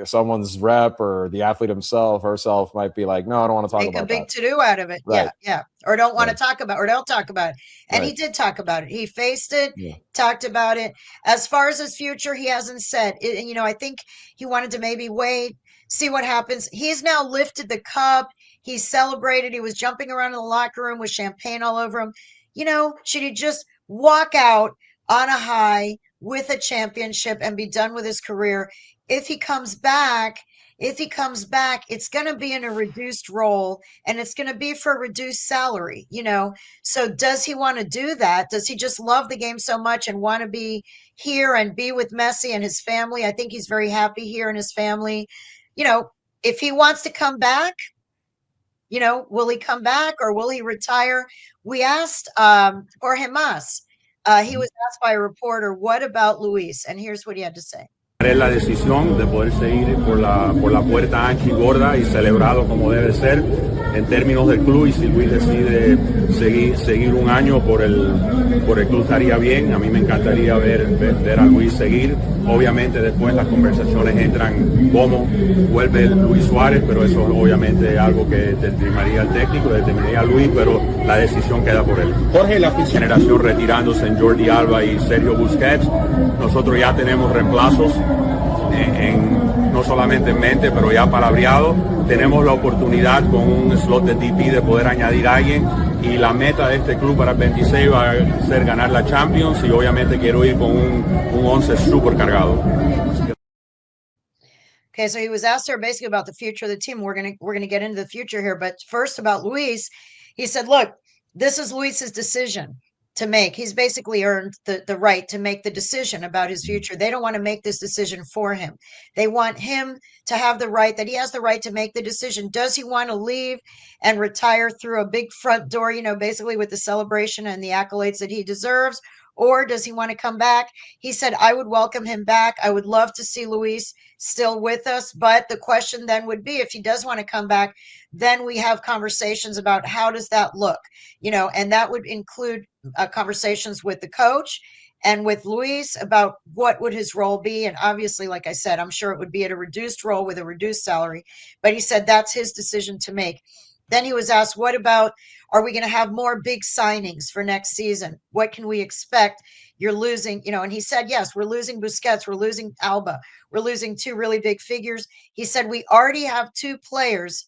Speaker 1: Someone's rep or the athlete himself, herself might be like, no, I don't want to talk about that.
Speaker 2: Make a big to-do out of it.
Speaker 1: Right.
Speaker 2: Yeah. Or don't want to talk about, or don't talk about it. And he
Speaker 1: Right.
Speaker 2: did talk about it. He faced it,
Speaker 1: Yeah.
Speaker 2: talked about it. As far as his future, he hasn't said it. I think he wanted to maybe wait, see what happens. He's now lifted the cup. He celebrated. He was jumping around in the locker room with champagne all over him. Should he just walk out on a high with a championship and be done with his career? If he comes back, it's going to be in a reduced role, and it's going to be for a reduced salary, So does he want to do that? Does he just love the game so much and want to be here and be with Messi and his family? I think he's very happy here in his family. If he wants to come back, will he come back or will he retire? We asked Jorge Mas. He was asked by a reporter, what about Luis? And here's what he had to say.
Speaker 11: La decisión de poder seguir por la puerta ancha y gorda y celebrado como debe ser en términos del club, y si Luis decide seguir un año por el club estaría bien. A mí me encantaría ver a Luis seguir. Obviamente después las conversaciones entran cómo vuelve Luis Suárez, pero eso obviamente es algo que determinaría el técnico, determinaría Luis, pero la decisión queda por él. Jorge, la generación retirándose en Jordi Alba y Sergio Busquets, nosotros ya tenemos reemplazos no solamente en mente, pero ya palabreado. Tenemos la oportunidad con un slot de DP de poder añadir a alguien, y la meta de este club para el 26 va a ser ganar la Champions, y obviamente quiero ir con un 11 súper cargado.
Speaker 2: Okay, so he was asked there basically about the future of the team. We're gonna get into the future here, but first about Luis, he said, "Look, this is Luis's decision to make. He's basically earned the right to make the decision about his future. They don't want to make this decision for him. They want him to have the right, that he has the right to make the decision. Does he want to leave and retire through a big front door, basically with the celebration and the accolades that he deserves? Or does he want to come back?" He said, "I would welcome him back. I would love to see Luis still with us." But the question then would be, if he does want to come back, then we have conversations about how does that look, and that would include conversations with the coach and with Luis about what would his role be. And obviously, like I said, I'm sure it would be at a reduced role with a reduced salary, but he said that's his decision to make. Then he was asked, what about, are we going to have more big signings for next season? What can we expect? You're losing, and he said, yes, we're losing Busquets, we're losing Alba, we're losing two really big figures. He said, we already have two players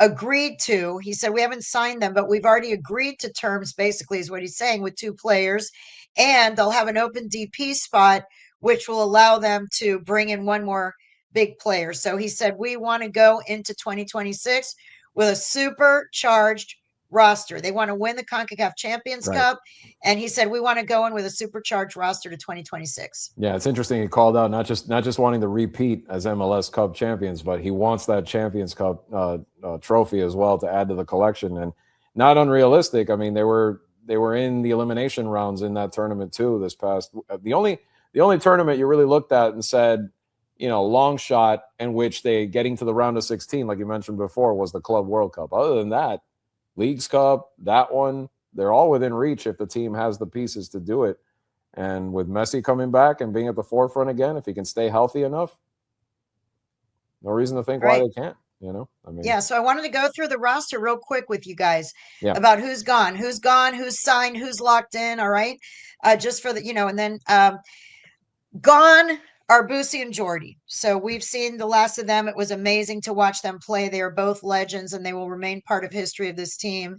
Speaker 2: agreed to. He said, we haven't signed them, but we've already agreed to terms, basically, is what he's saying, with two players. And they'll have an open DP spot, which will allow them to bring in one more big player. So he said, we want to go into 2026 with a supercharged roster. They want to win the CONCACAF Champions
Speaker 1: Right.
Speaker 2: Cup. And he said, we want to go in with a supercharged roster to 2026.
Speaker 1: Yeah, it's interesting. He called out not just wanting to repeat as MLS Cup champions, but he wants that Champions Cup trophy as well to add to the collection. And not unrealistic. I mean, they were in the elimination rounds in that tournament too. This past the only tournament you really looked at and said, long shot, in which they getting to the round of 16, like you mentioned before, was the Club World Cup. Other than that, Leagues Cup, that one, they're all within reach if the team has the pieces to do it. And with Messi coming back and being at the forefront again, if he can stay healthy enough, no reason to think why they can't.
Speaker 2: Yeah. So I wanted to go through the roster real quick with you guys
Speaker 1: about
Speaker 2: who's gone, who's signed, who's locked in. All right. Just for the, and then gone are Boosie and Jordy. So we've seen the last of them. It was amazing to watch them play. They are both legends and they will remain part of history of this team.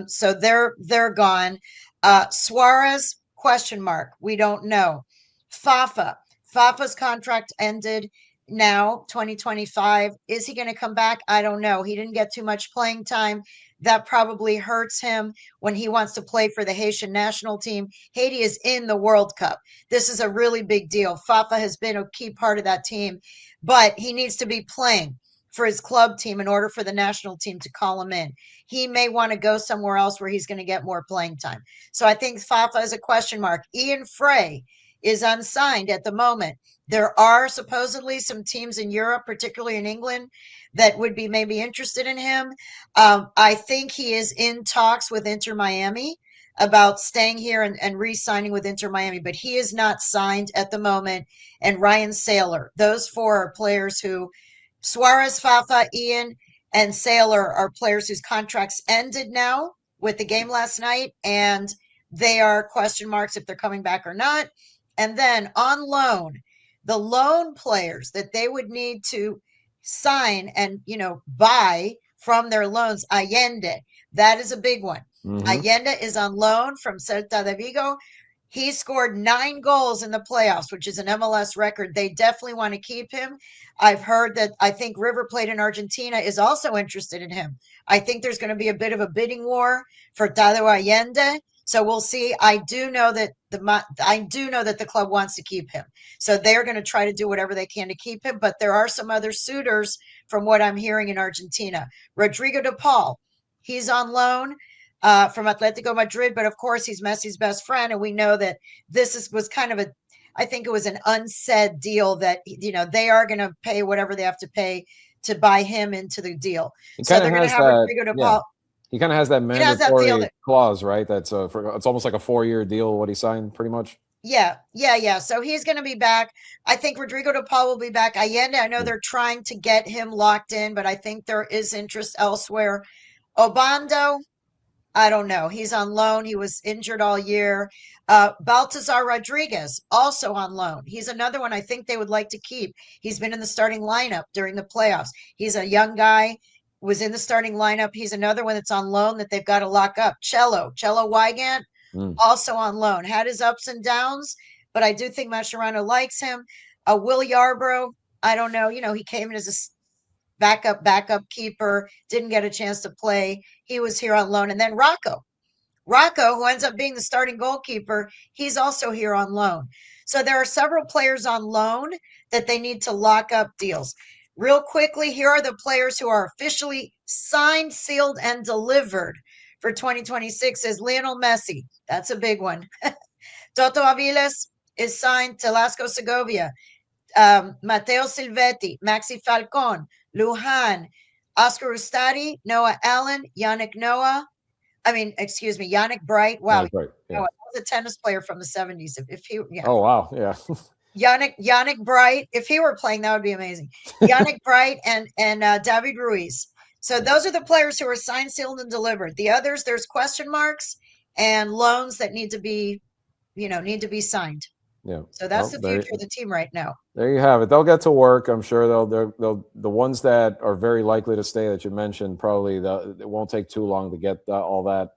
Speaker 2: So they're gone. Suarez, question mark. We don't know. Fafa's contract ended now, 2025. Is he going to come back? I don't know. He didn't get too much playing time. That probably hurts him when he wants to play for the Haitian national team. Haiti is in the World Cup. This is a really big deal. Fafa has been a key part of that team, but he needs to be playing for his club team in order for the national team to call him in. He may want to go somewhere else where he's going to get more playing time. So I think Fafa is a question mark. Ian Frey is unsigned at the moment. There are supposedly some teams in Europe, particularly in England, that would be maybe interested in him. I think he is in talks with Inter Miami about staying here and re-signing with Inter Miami, but he is not signed at the moment. And Ryan Saylor, those four are players who, Suarez, Fafa, Ian, and Saylor are players whose contracts ended now with the game last night, and they are question marks if they're coming back or not. And then on loan, the loan players that they would need to sign and, buy from their loans, Allende, that is a big one.
Speaker 1: Mm-hmm.
Speaker 2: Allende is on loan from Celta de Vigo. He scored 9 goals in the playoffs, which is an MLS record. They definitely want to keep him. I've heard that I think River Plate in Argentina is also interested in him. I think there's going to be a bit of a bidding war for Tadeo Allende. So we'll see. I do know that the club wants to keep him. So they're going to try to do whatever they can to keep him. But there are some other suitors from what I'm hearing in Argentina. Rodrigo de Paul, he's on loan from Atletico Madrid. But of course, he's Messi's best friend. And we know that was kind of I think it was an unsaid deal that, they are going to pay whatever they have to pay to buy him into the deal. So they're going to have Rodrigo de Paul.
Speaker 1: He kind of has that mandatory clause, right? That's it's almost like a 4-year deal. What he signed, pretty much.
Speaker 2: Yeah. So he's going to be back. I think Rodrigo de Paul will be back. Allende, I know they're trying to get him locked in, but I think there is interest elsewhere. Obando, I don't know. He's on loan. He was injured all year. Baltazar Rodriguez, also on loan. He's another one I think they would like to keep. He's been in the starting lineup during the playoffs. He's a young guy. Was in the starting lineup. He's another one that's on loan that they've got to lock up. Cello Wygant, also on loan. Had his ups and downs, but I do think Mascherano likes him. Will Yarbrough, I don't know. He came in as a backup keeper, didn't get a chance to play. He was here on loan. And then Rocco, who ends up being the starting goalkeeper, he's also here on loan. So there are several players on loan that they need to lock up deals. Real quickly, here are the players who are officially signed, sealed, and delivered for 2026 is Lionel Messi. That's a big one. Toto Aviles is signed to Lasco Segovia. Matteo Silvetti, Maxi Falcon, Lujan, Oscar Ustadi, Noah Allen, Yannick Bright. Wow.
Speaker 1: Right, yeah.
Speaker 2: Noah was a tennis player from the 70s.
Speaker 1: Oh, wow. Yeah.
Speaker 2: Yannick Bright, if he were playing, that would be amazing. Yannick Bright and David Ruiz. So those are the players who are signed, sealed, and delivered. The others, there's question marks and loans that need to be signed.
Speaker 1: Yeah.
Speaker 2: So that's the future of the team right now.
Speaker 1: There you have it. They'll get to work. I'm sure they'll the ones that are very likely to stay that you mentioned, probably it won't take too long to get all that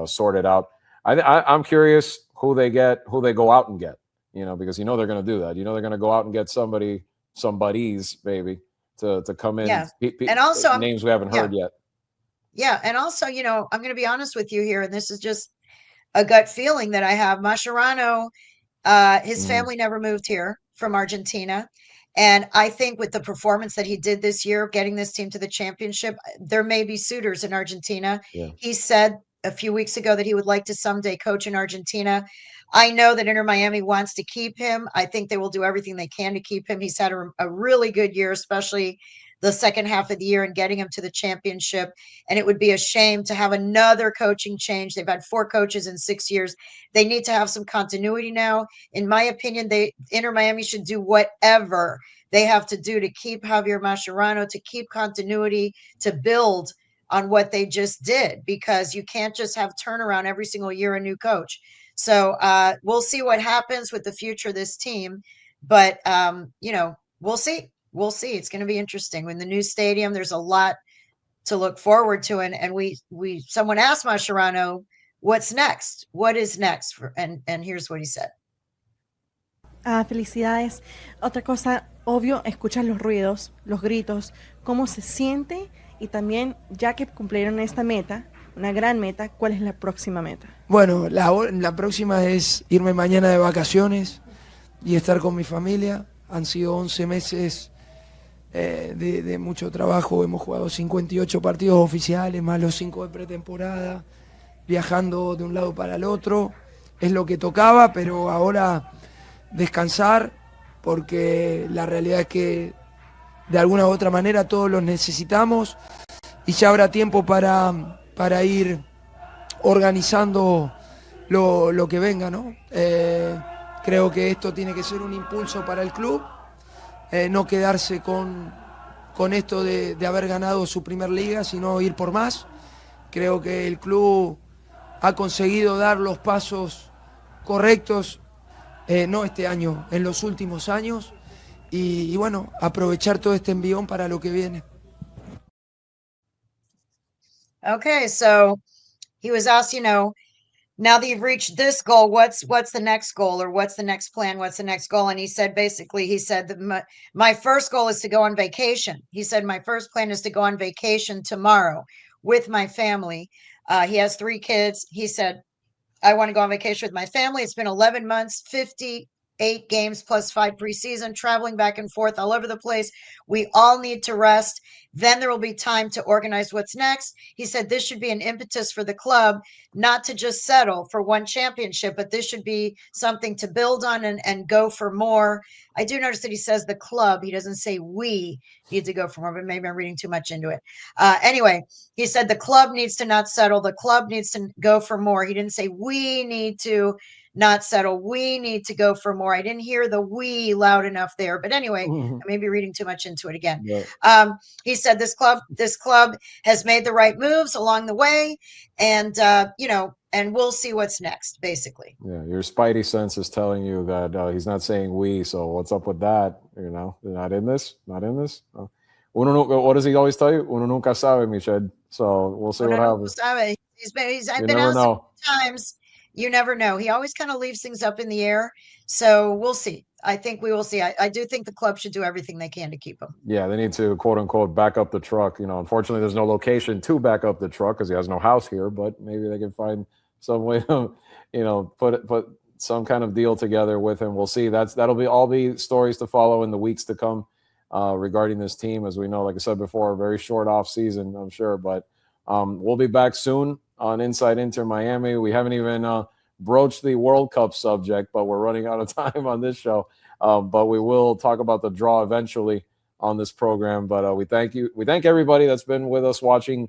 Speaker 1: sorted out. I'm curious who they go out and get. Because they're going to do that. They're going to go out and get somebody's baby to come in.
Speaker 2: Yeah. And also
Speaker 1: names we haven't heard yet.
Speaker 2: Yeah. And also, you know, I'm going to be honest with you here, and this is just a gut feeling that I have. Mascherano, his family never moved here from Argentina. And I think with the performance that he did this year, getting this team to the championship, there may be suitors in Argentina.
Speaker 1: Yeah.
Speaker 2: He said a few weeks ago that he would like to someday coach in Argentina. I know that Inter Miami wants to keep him. I think they will do everything they can to keep him. He's had a really good year, especially the second half of the year, and getting him to the championship. And it would be a shame to have another coaching change. They've had 4 coaches in 6 years. They need to have some continuity now. In my opinion, Inter Miami should do whatever they have to do to keep Javier Mascherano, to keep continuity, to build on what they just did, because you can't just have turnaround every single year, a new coach. So we'll see what happens with the future of this team. But, you know, we'll see. We'll see. It's going to be interesting. In the new stadium, there's a lot to look forward to. And someone asked Mascherano, what's next? What is next? And here's what he said.
Speaker 12: Felicidades. Otra cosa, obvio, escuchas los ruidos, los gritos, cómo se siente, y también, ya que cumplieron esta meta, una gran meta, ¿cuál es la próxima meta?
Speaker 5: Bueno, la próxima es irme mañana de vacaciones y estar con mi familia. Han sido 11 meses de mucho trabajo. Hemos jugado 58 partidos oficiales, más los 5 de pretemporada, viajando de un lado para el otro. Es lo que tocaba, pero ahora descansar, porque la realidad es que de alguna u otra manera todos los necesitamos, y ya habrá tiempo para ir organizando lo que venga, ¿no? Creo que esto tiene que ser un impulso para el club, no quedarse con esto de haber ganado su primer liga, sino ir por más. Creo que el club ha conseguido dar los pasos correctos, no este año, en los últimos años, y bueno, aprovechar todo este envión para lo que viene.
Speaker 2: Okay, so he was asked, you know, now that you've reached this goal, what's the next goal, or what's the next plan? What's the next goal? And he said, basically, that my first goal is to go on vacation. He said, my first plan is to go on vacation tomorrow with my family. He has 3 kids. He said, I want to go on vacation with my family. It's been 11 months, 58 games plus 5 preseason, traveling back and forth all over the place. We all need to rest. Then there will be time to organize what's next. He said this should be an impetus for the club, not to just settle for one championship, but this should be something to build on and go for more. I do notice that he says the club. He doesn't say we need to go for more, but maybe I'm reading too much into it. Anyway, he said the club needs to not settle. The club needs to go for more. He didn't say we need to not settle. We need to go for more. I didn't hear the we loud enough there. But anyway, I may be reading too much into it again.
Speaker 1: Yeah.
Speaker 2: He said this club has made the right moves along the way, and you know, and we'll see what's next, basically.
Speaker 1: Yeah, your spidey sense is telling you that he's not saying we, so what's up with that? You know, they're not in this? Not in this? What does he always tell you? Uno nunca sabe, Michelle. So we'll see what happens.
Speaker 2: I've been asked times. You never know. He always kind of leaves things up in the air. So we'll see. I think we will see. I do think the club should do everything they can to keep him.
Speaker 1: Yeah, they need to, quote unquote, back up the truck. You know, unfortunately, there's no location to back up the truck because he has no house here, but maybe they can find some way to, you know, put some kind of deal together with him. We'll see. That'll all be stories to follow in the weeks to come regarding this team. As we know, like I said before, a very short off season, I'm sure, but we'll be back soon on Inside Inter Miami. We haven't even broached the World Cup subject, but we're running out of time on this show. But we will talk about the draw eventually on this program. But we thank you. We thank everybody that's been with us watching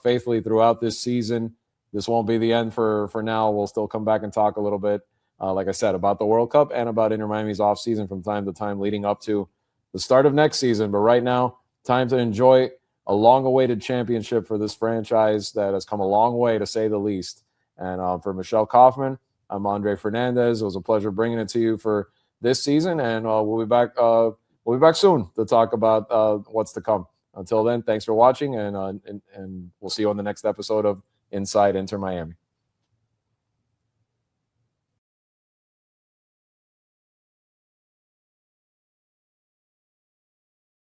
Speaker 1: faithfully throughout this season. This won't be the end for now. We'll still come back and talk a little bit, like I said, about the World Cup and about Inter Miami's off season from time to time leading up to the start of next season. But right now, time to enjoy a long-awaited championship for this franchise that has come a long way, to say the least. And for Michelle Kaufman, I'm Andre Fernandez. It was a pleasure bringing it to you for this season, and we'll be back. We'll be back soon to talk about what's to come. Until then, thanks for watching, and we'll see you on the next episode of Inside Inter Miami.